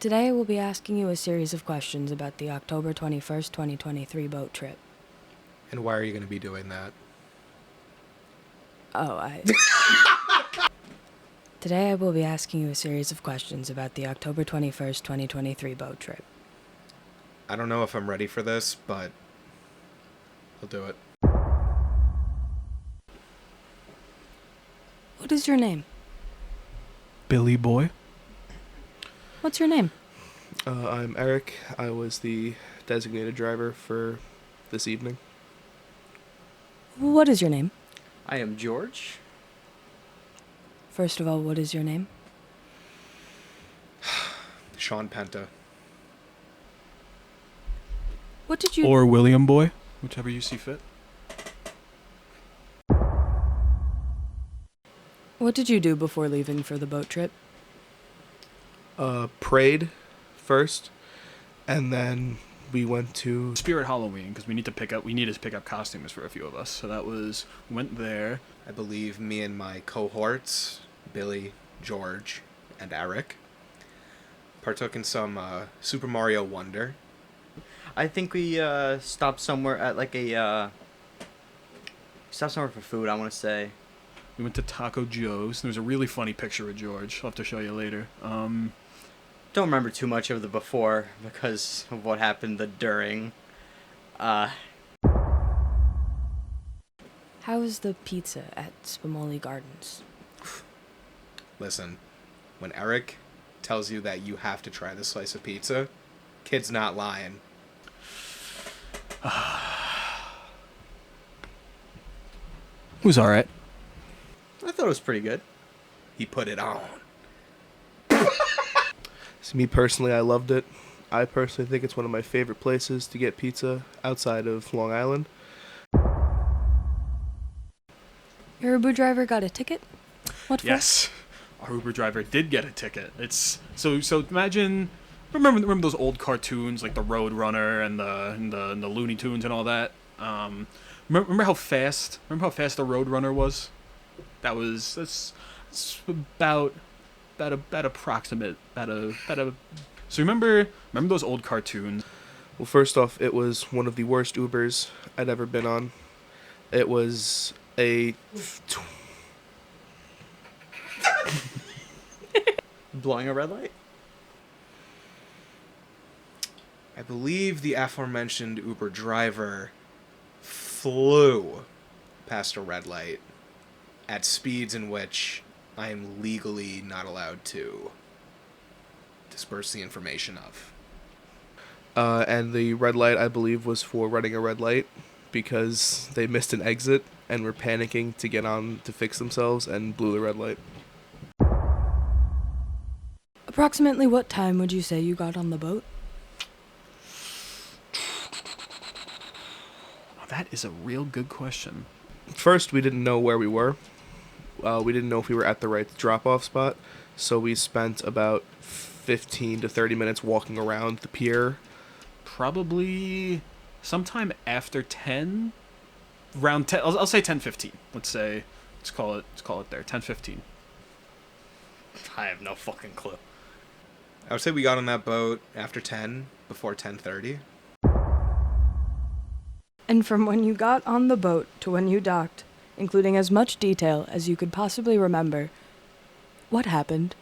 Today I will be asking you a series of questions about the October 21st, 2023 boat trip. And why are you going to be doing that? Today I will be asking you a series of questions about the October 21st, 2023 boat trip. I don't know if I'm ready for this, but I'll do it. What is your name? Billy Boy. What's your name? I'm Eric. I was the designated driver for this evening. What is your name? I am George. First of all, what is your name? Sean Penta. What did you... Or William Boy, whichever you see fit. What did you do before leaving for the boat trip? Prayed first, and then we went to... Spirit Halloween, because we needed to pick up costumes for a few of us. So that was, went there. I believe me and my cohorts, Billy, George, and Eric, partook in some Super Mario Wonder. I think we stopped somewhere at stopped somewhere for food, I want to say. We went to Taco Joe's. There's a really funny picture of George. I'll have to show you later. Don't remember too much of the before because of what happened the during. How is the pizza at Spumoli Gardens? Listen, when Eric tells you that you have to try this slice of pizza, kid's not lying. It was alright. I thought it was pretty good. He put it on. So me personally, I loved it. I personally think it's one of my favorite places to get pizza outside of Long Island. Your Uber driver got a ticket? What for? Yes. Our Uber driver did get a ticket. It's so imagine remember those old cartoons like the Road Runner and the Looney Tunes and all that? Remember how fast the Road Runner was? That's about approximate. So remember those old cartoons? Well, first off, it was one of the worst Ubers I'd ever been on. It was a... Blowing a red light? I believe the aforementioned Uber driver flew past a red light at speeds in which I am legally not allowed to disperse the information of. And the red light, I believe, was for running a red light because they missed an exit and were panicking to get on to fix themselves and blew the red light. Approximately what time would you say you got on the boat? That is a real good question. First, we didn't know where we were. We didn't know if we were at the right drop-off spot, so we spent about 15 to 30 minutes walking around the pier. Probably sometime after 10, around 10. I'll say 10:15. Let's call it there. 10:15. I have no fucking clue. I would say we got on that boat after 10, before 10:30. And from when you got on the boat to when you docked, including as much detail as you could possibly remember, what happened?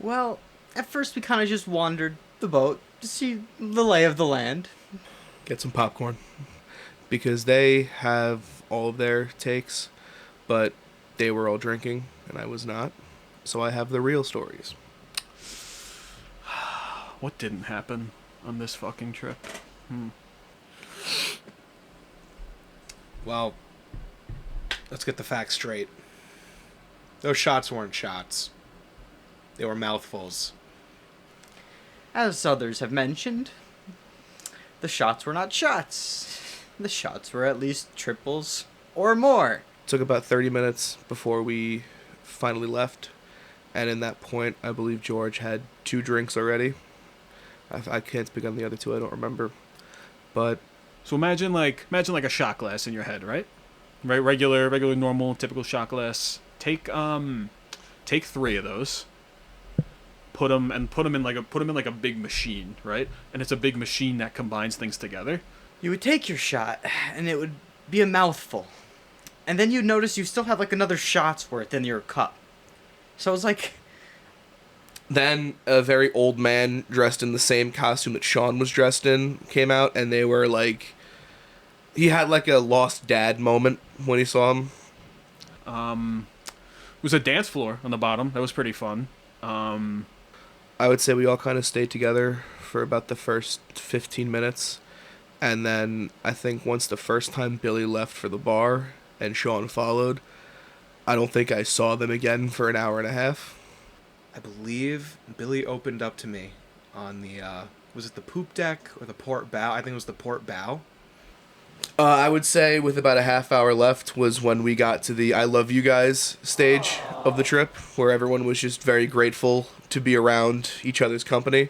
Well, at first we kind of just wandered the boat to see the lay of the land. Get some popcorn. Because they have all of their takes, but they were all drinking, and I was not. So I have the real stories. What didn't happen on this fucking trip? Well, let's get the facts straight. Those shots weren't shots. They were mouthfuls. As others have mentioned, the shots were not shots. The shots were at least triples or more. It took about 30 minutes before we finally left. And in that point, I believe George had 2 drinks already. I can't speak on the other 2, I don't remember. But So imagine like a shot glass in your head, right? Right, regular, normal, typical shot glass. Take 3 of those. put them in like a big machine, right? And it's a big machine that combines things together. You would take your shot, and it would be a mouthful. And then you'd notice you still have like another shot's worth in your cup. So it was like... Then a very old man dressed in the same costume that Sean was dressed in came out, and they were like... He had like a lost dad moment when he saw him. It was a dance floor on the bottom. That was pretty fun. I would say we all kind of stayed together for about the first 15 minutes. And then I think once the first time Billy left for the bar and Sean followed, I don't think I saw them again for an hour and a half. I believe Billy opened up to me on the, was it the poop deck or the port bow? I think it was the port bow. I would say with about a half hour left was when we got to the I love you guys stage of the trip, where everyone was just very grateful to be around each other's company.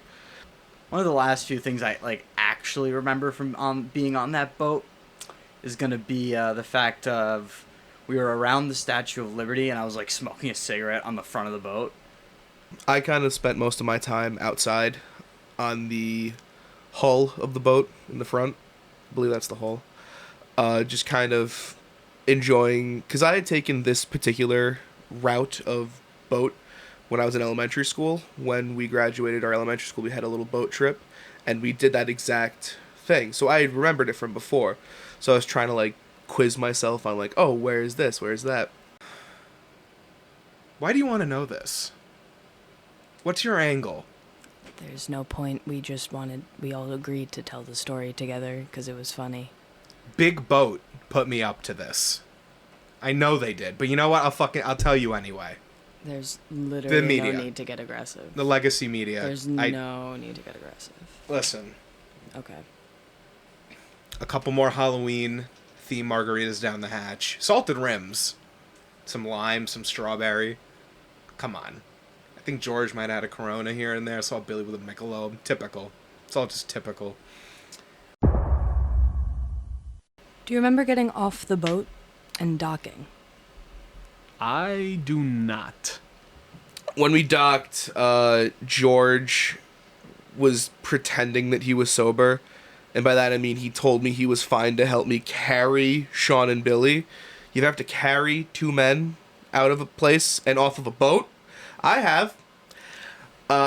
One of the last few things I like actually remember from being on that boat is gonna be the fact of we were around the Statue of Liberty and I was like smoking a cigarette on the front of the boat. I kind of spent most of my time outside on the hull of the boat in the front. I believe that's the hull. Just kind of enjoying, because I had taken this particular route of boat when I was in elementary school. When we graduated our elementary school, we had a little boat trip, and we did that exact thing. So I had remembered it from before. So I was trying to like quiz myself on like, oh, where is this? Where is that? Why do you want to know this? What's your angle? There's no point. We all agreed to tell the story together because it was funny. Big Boat put me up to this. I know they did, but you know what? I'll tell you anyway. There's literally media. no need to get aggressive. The legacy media. There's no need to get aggressive. Listen, Okay. a couple more Halloween theme margaritas down the hatch. Salted rims. Some lime, some strawberry. Come on. I think George might have had a Corona here and there. I saw Billy with a Michelob. Typical. It's all just typical. Do you remember getting off the boat and docking? I do not. When we docked, George was pretending that he was sober. And by that I mean he told me he was fine to help me carry Sean and Billy. You'd have to carry two men out of a place and off of a boat. I have.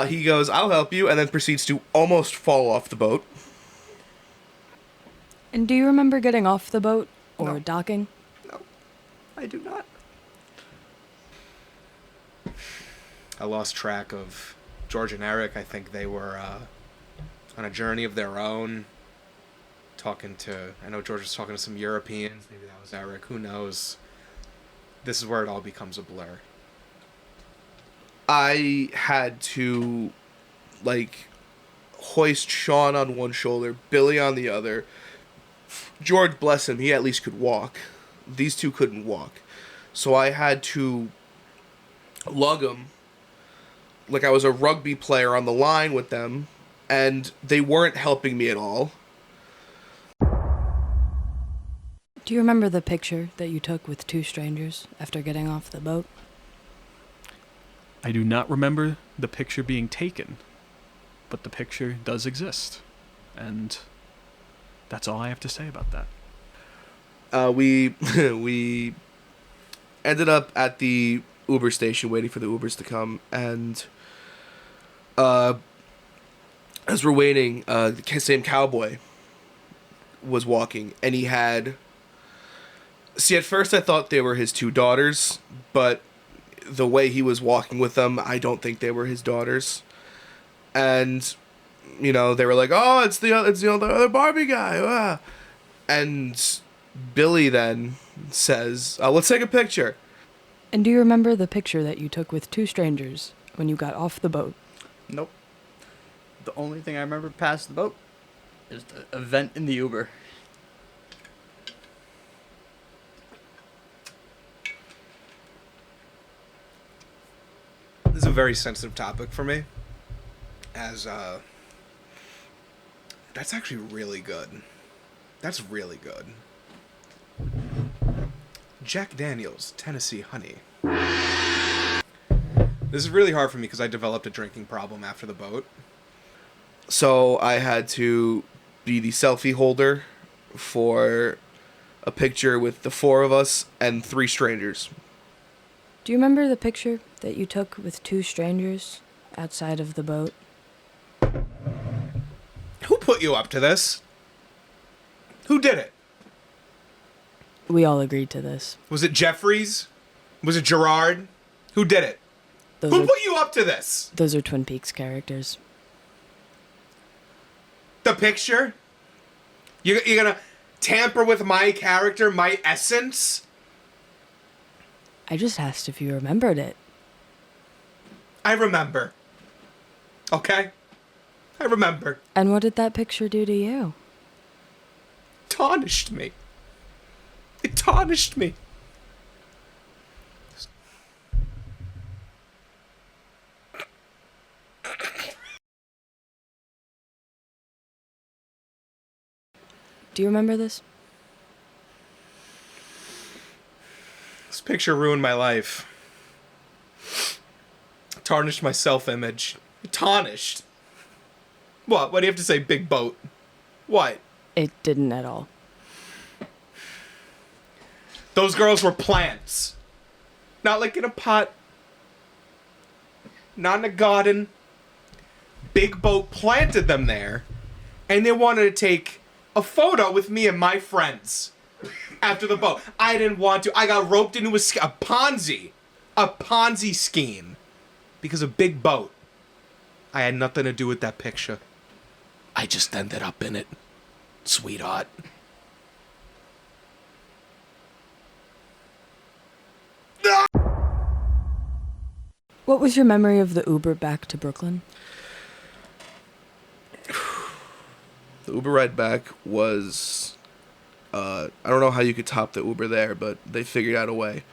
He goes, I'll help you, and then proceeds to almost fall off the boat. And do you remember getting off the boat or No. docking? No, I do not. I lost track of George and Eric. I think they were on a journey of their own. I know George was talking to some Europeans. Maybe that was Eric. Who knows? This is where it all becomes a blur. I had to, like, hoist Sean on one shoulder, Billy on the other. George, bless him, he at least could walk. These two couldn't walk. So I had to lug them like I was a rugby player on the line with them, and they weren't helping me at all. Do you remember the picture that you took with two strangers after getting off the boat? I do not remember the picture being taken, but the picture does exist. And that's all I have to say about that. We we ended up at the Uber station waiting for the Ubers to come, and as we're waiting, the same cowboy was walking, and he had... See, at first I thought they were his two daughters, but the way he was walking with them, I don't think they were his daughters. And, you know, they were like, oh, it's the other Barbie guy. Ah. And Billy then says, let's take a picture. And do you remember the picture that you took with two strangers when you got off the boat? Nope. The only thing I remember past the boat is the event in the Uber. This is a very sensitive topic for me. As, that's actually really good. That's really good. Jack Daniel's Tennessee Honey. This is really hard for me because I developed a drinking problem after the boat. So I had to be the selfie holder for a picture with the 4 of us and 3 strangers. Do you remember the picture that you took with 2 strangers outside of the boat? Who put you up to this? Who did it? We all agreed to this. Was it Jeffries? Was it Gerard? Who did it? Those Who are, put you up to this? those are Twin Peaks characters. The picture? You're gonna tamper with my character, my essence? I just asked if you remembered it. I remember. Okay? I remember. And what did that picture do to you? Tarnished me. It tarnished me. Do you remember this? This picture ruined my life. Tarnished my self-image. Tarnished. What? What do you have to say, big boat? What? It didn't at all. Those girls were plants. Not like in a pot. Not in a garden. Big boat planted them there. And they wanted to take a photo with me and my friends after the boat. I didn't want to. I got roped into a Ponzi. A Ponzi scheme. Because of Big Boat. I had nothing to do with that picture. I just ended up in it. Sweetheart. What was your memory of the Uber back to Brooklyn? The Uber ride back was, I don't know how you could top the Uber there, but they figured out a way.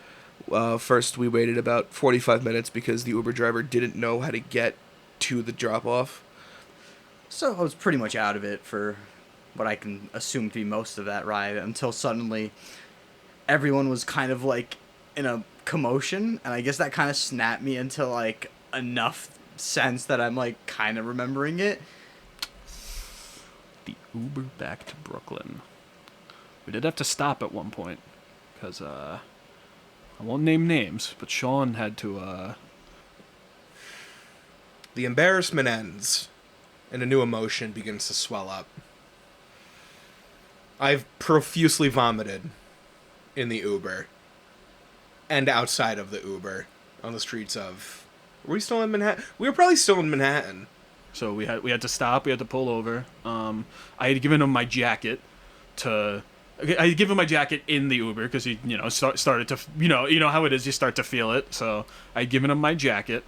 First, we waited about 45 minutes because the Uber driver didn't know how to get to the drop-off. So I was pretty much out of it for what I can assume to be most of that ride until suddenly everyone was kind of like in a commotion, and I guess that kind of snapped me into like enough sense that I'm like kind of remembering it. The Uber back to Brooklyn. We did have to stop at one point because I won't name names, but Sean had to The embarrassment ends, and a new emotion begins to swell up. I've profusely vomited in the Uber, and outside of the Uber, on the streets of... Were we still in Manhattan? We were probably still in Manhattan. So we had to stop. We had to pull over. I had given him my jacket to. I had given him my jacket in the Uber because he, started to, you know how it is. You start to feel it. So I had given him my jacket.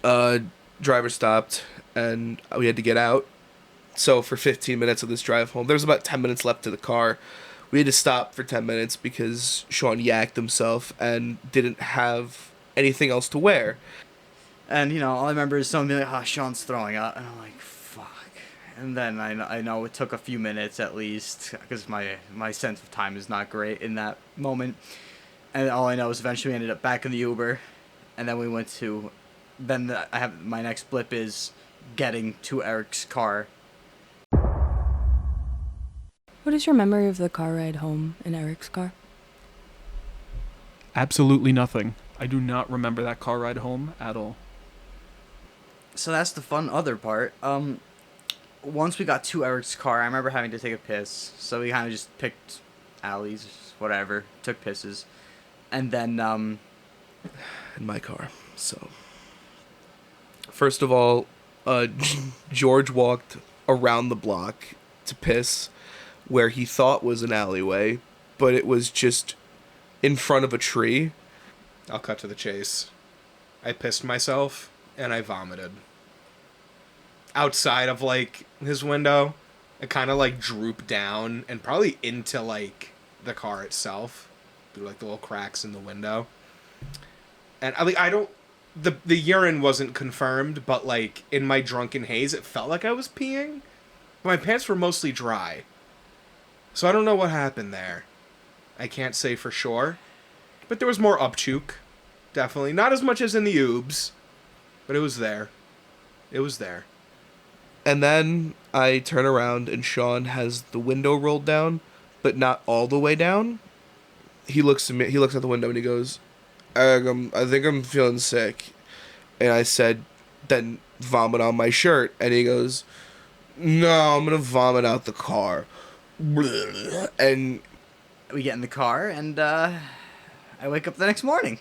Driver stopped, and we had to get out. So for 15 minutes of this drive home, there was about 10 minutes left to the car. We had to stop for 10 minutes because Sean yacked himself and didn't have anything else to wear. And, all I remember is someone being like, oh, Sean's throwing up. And I'm like, fuck. And then I know it took a few minutes at least, because my sense of time is not great in that moment. And all I know is eventually we ended up back in the Uber. And then we went to... Then I have my next blip is getting to Eric's car. What is your memory of the car ride home in Eric's car? Absolutely nothing. I do not remember that car ride home at all. So that's the fun other part. Once we got to Eric's car, I remember having to take a piss. So we kind of just picked alleys, whatever, took pisses. And then, In my car, so... First of all, George walked around the block to piss where he thought was an alleyway, but it was just in front of a tree. I'll cut to the chase. I pissed myself, and I vomited. Outside of, his window, it kind of, drooped down and probably into, the car itself. Through, the little cracks in the window. And, I don't... The urine wasn't confirmed, but, in my drunken haze, it felt like I was peeing. My pants were mostly dry. So I don't know what happened there. I can't say for sure. But there was more upchook. Definitely. Not as much as in the oobs. But it was there. It was there. And then I turn around and Sean has the window rolled down, but not all the way down. He looks at me. He looks out the window and he goes, I think I'm feeling sick. And I said, then vomit on my shirt. And he goes, no, I'm going to vomit out the car. And We get in the car, and I wake up the next morning.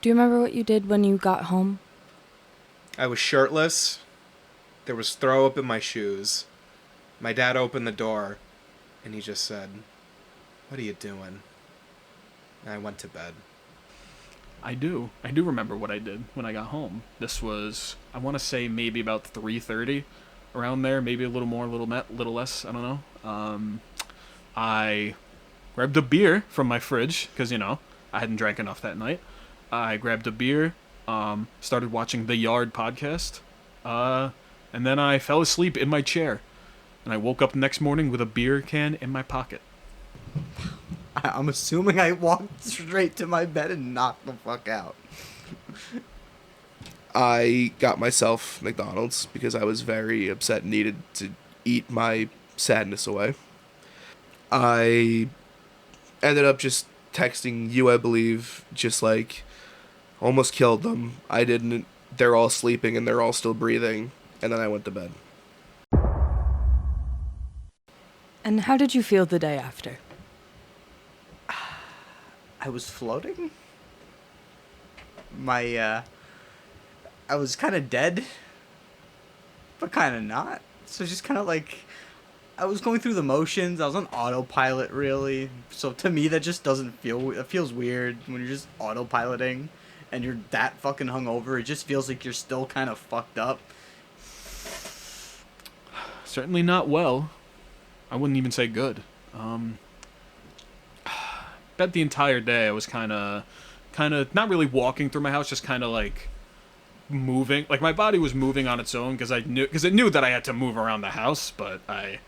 Do you remember what you did when you got home? I was shirtless. There was throw up in my shoes. My dad opened the door, and he just said, "What are you doing?" And I went to bed. I do remember what I did when I got home. This was, I want to say, maybe about 3:30, around there. Maybe a little more, little less. I don't know. I grabbed a beer from my fridge because I hadn't drank enough that night. I grabbed a beer, started watching the Yard podcast, and then I fell asleep in my chair. And I woke up the next morning with a beer can in my pocket. I'm assuming I walked straight to my bed and knocked the fuck out. I got myself McDonald's because I was very upset and needed to eat my sadness away. I ended up just texting you, I believe, just like, almost killed them. I didn't. They're all sleeping and they're all still breathing. And then I went to bed. And how did you feel the day after? I was floating. I was kind of dead, but kind of not. So just kind of like, I was going through the motions. I was on autopilot, really. So to me, that just doesn't feel. It feels weird when you're just autopiloting, and you're that fucking hungover. It just feels like you're still kind of fucked up. Certainly not well. I wouldn't even say good. Bet the entire day I was kind of not really walking through my house, just kind of like moving. Like my body was moving on its own because it knew that I had to move around the house, but I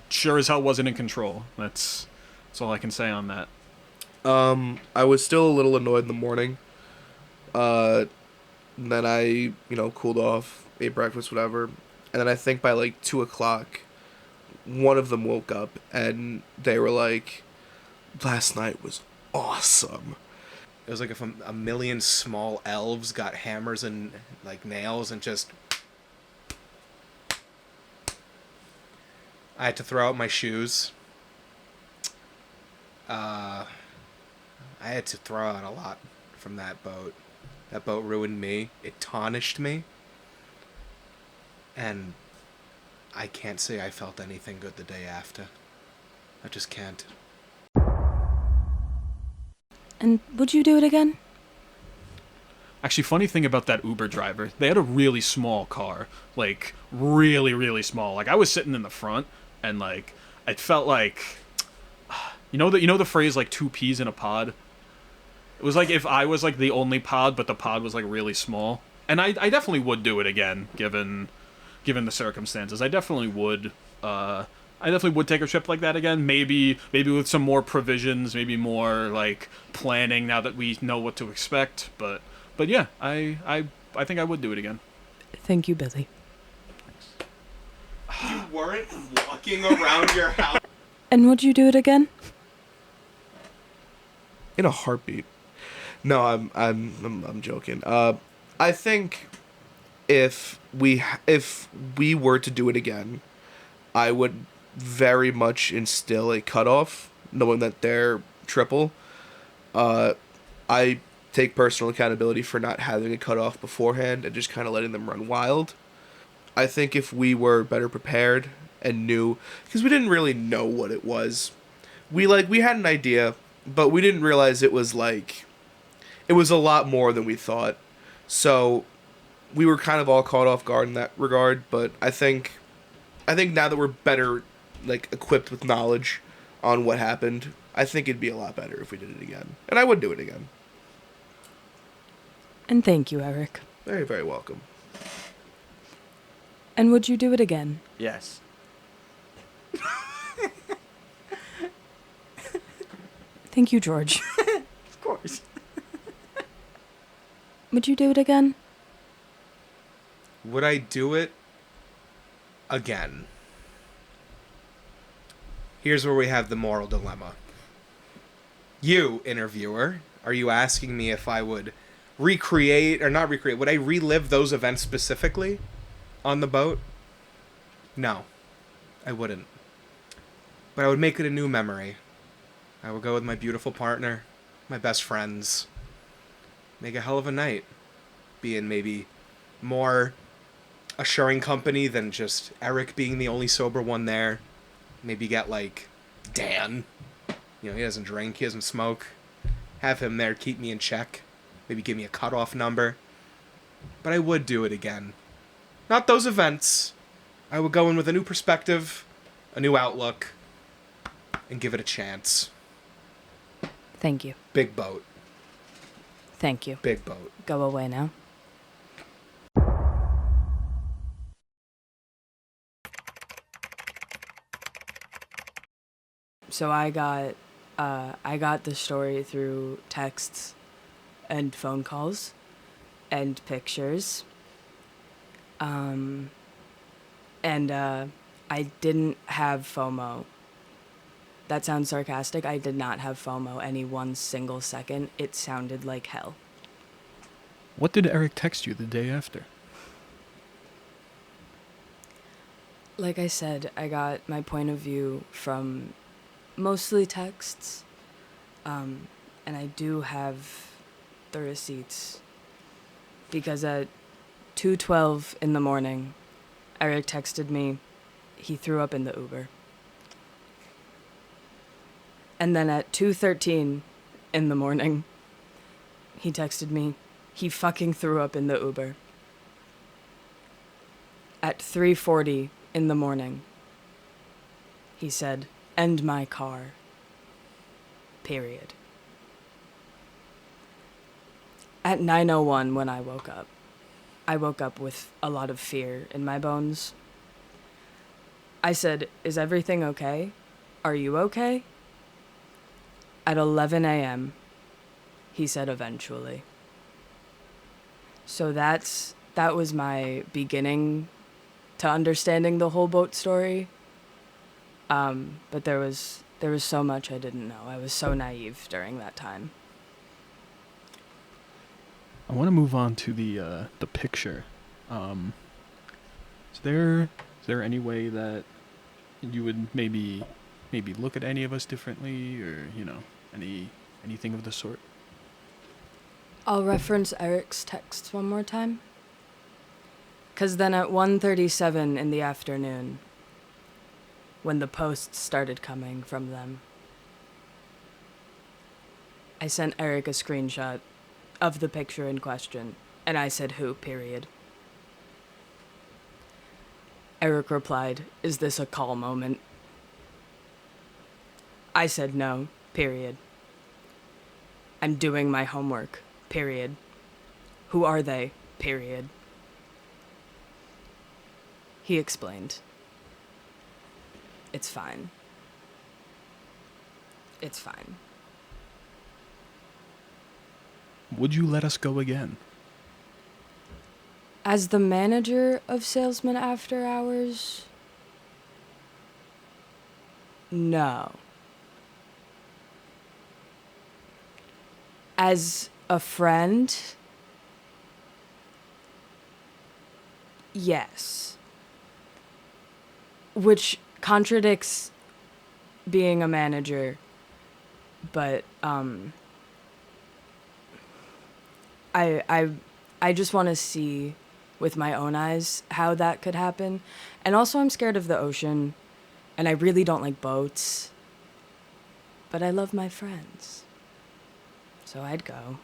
sure as hell wasn't in control. That's all I can say on that. I was still a little annoyed in the morning. And then I, cooled off, ate breakfast, whatever. And then I think by like 2 o'clock, one of them woke up and they were like, last night was awesome. It was like if a million small elves got hammers and like nails and just... I had to throw out my shoes. I had to throw out a lot from that boat. That boat ruined me. It tarnished me. And I can't say I felt anything good the day after. I just can't. And would you do it again? Actually, funny thing about that Uber driver, they had a really small car. Like, really, really small. Like, I was sitting in the front, and, like, it felt like... You know the phrase, like, 2 peas in a pod? It was like if I was, like, the only pod, but the pod was, like, really small. And I definitely would do it again, given the circumstances. I definitely would take a trip like that again. Maybe with some more provisions, maybe more like planning now that we know what to expect. But yeah, I think I would do it again. Thank you, Billy. You weren't walking around your house. And would you do it again? In a heartbeat. No, I'm joking. I think if we were to do it again, I would very much instill a cutoff, knowing that they're triple. I take personal accountability for not having a cutoff beforehand and just kind of letting them run wild. I think if we were better prepared and knew, because we didn't really know what it was. We had an idea, but we didn't realize it was it was a lot more than we thought. So we were kind of all caught off guard in that regard, but I think now that we're better equipped with knowledge on what happened, I think it'd be a lot better if we did it again. And I would do it again. And thank you, Eric. Very, very welcome. And would you do it again? Yes. Thank you, George. Of course. Would you do it again? Would I do it again? Here's where we have the moral dilemma. You, interviewer, are you asking me if I would recreate, or not recreate, would I relive those events specifically on the boat? No, I wouldn't. But I would make it a new memory. I would go with my beautiful partner, my best friends. Make a hell of a night. Be in maybe more assuring company than just Eric being the only sober one there. Maybe get like Dan. You know, he doesn't drink, he doesn't smoke. Have him there, keep me in check. Maybe give me a cutoff number. But I would do it again. Not those events. I would go in with a new perspective, a new outlook, and give it a chance. Thank you. Big boat. Thank you. Big boat. Go away now. So I got the story through texts and phone calls and pictures. And I didn't have FOMO. That sounds sarcastic. I did not have FOMO any one single second. It sounded like hell. What did Eric text you the day after? Like I said, I got my point of view from mostly texts. And I do have the receipts. Because at 2:12 in the morning, Eric texted me, he threw up in the Uber. And then at 2:13 in the morning, he texted me, he fucking threw up in the Uber. At 3:40 in the morning, he said, end my car. Period. At 9:01 when I woke up with a lot of fear in my bones. I said, is everything okay? Are you okay? At 11 a.m., he said eventually. So that was my beginning to understanding the whole boat story. But there was so much I didn't know. I was so naive during that time. I want to move on to the picture. Is there any way that you would maybe look at any of us differently, or anything of the sort? I'll reference Eric's texts one more time. 'Cause then at 1:37 in the afternoon, when the posts started coming from them, I sent Eric a screenshot of the picture in question, and I said who, period. Eric replied, is this a call moment? I said no, period. I'm doing my homework, period. Who are they, period. He explained. It's fine. It's fine. Would you let us go again? As the manager of Salesmen After Hours, no. As a friend, yes. Which contradicts being a manager, but I just want to see with my own eyes how that could happen. And also I'm scared of the ocean, and I really don't like boats. But I love my friends. So I'd go.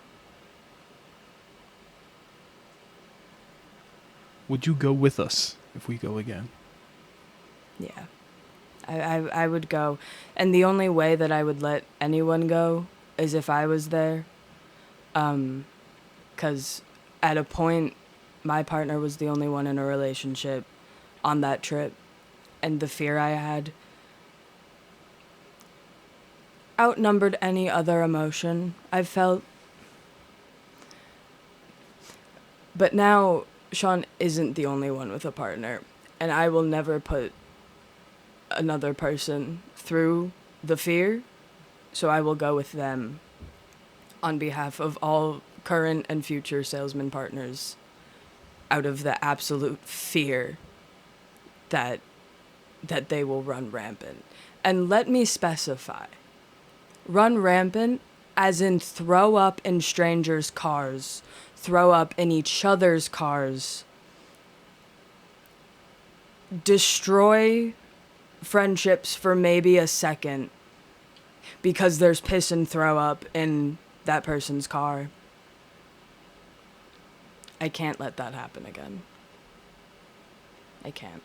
Would you go with us if we go again? Yeah. I would go. And the only way that I would let anyone go is if I was there. 'Cause at a point, my partner was the only one in a relationship on that trip. And the fear I had outnumbered any other emotion I felt. But now Sean isn't the only one with a partner, and I will never put another person through the fear, so I will go with them on behalf of all current and future salesman partners out of the absolute fear that they will run rampant. And let me specify, run rampant as in throw up in strangers' cars, throw up in each other's cars, destroy friendships for maybe a second because there's piss and throw up in that person's car. I can't let that happen again. I can't.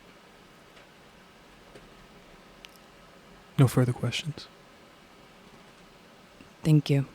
No further questions. Thank you.